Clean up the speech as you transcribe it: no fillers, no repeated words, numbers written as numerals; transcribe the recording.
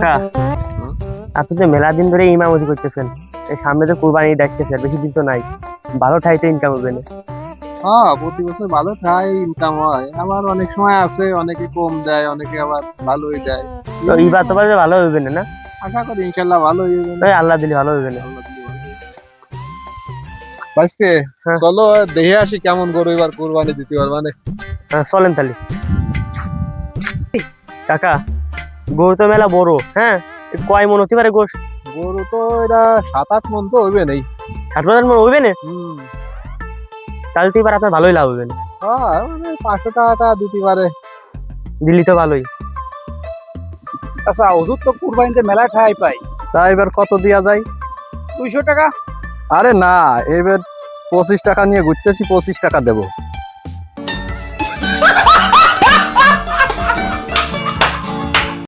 কাকা আপনি তো মেলা দিন ধরে ইমামতি করতেছেন, এই সামনে তো কুরবানি ঈদ আসছে, বেশি দিন তো নাই, ভালো ঠাইতে ইনকাম হবে না? হ্যাঁ, প্রতি বছর ভালো ঠাই ইনকাম হয়, আবার অনেক সময় আছে অনেকে কম দেয়, অনেকে আবার ভালোই দেয়। তো এইবার তো ভালো হবে না, না? আশা করি ইনশাল্লাহ ভালোই হবে না। ওই আল্লাহ দিলে ভালো হবে না। আল্লাহ দিলে ভালো হবে। ভাইস্তে, হ্যাঁ চলো দেখে আসি কেমন গরু এবার কোরবানি দিতে পারবা না। হ্যাঁ, চলেন তাহলে। কাকা গরু তো মেলা বড়, হ্যাঁ, এ কয় মন হতে পারে গোশ? গরু তো এটা 7-8 মণ তো হইবে নেই। 60,000 মন হইবে না? হম। তাহলে তো এবার আপনার ভালোই লাভ হবে না। হ্যাঁ, 500 টাকা দিতে পারে। দিল্লি তো ভালোই। আচ্ছা, ওষুধ তো কুরবানিতে মেলা ঠাই পাই। তা এবার কত দেয়া যায়? 200 টাকা। আরে না, এবার 25 টাকা নিয়ে ঘুরতেছি, 25 টাকা দেবো।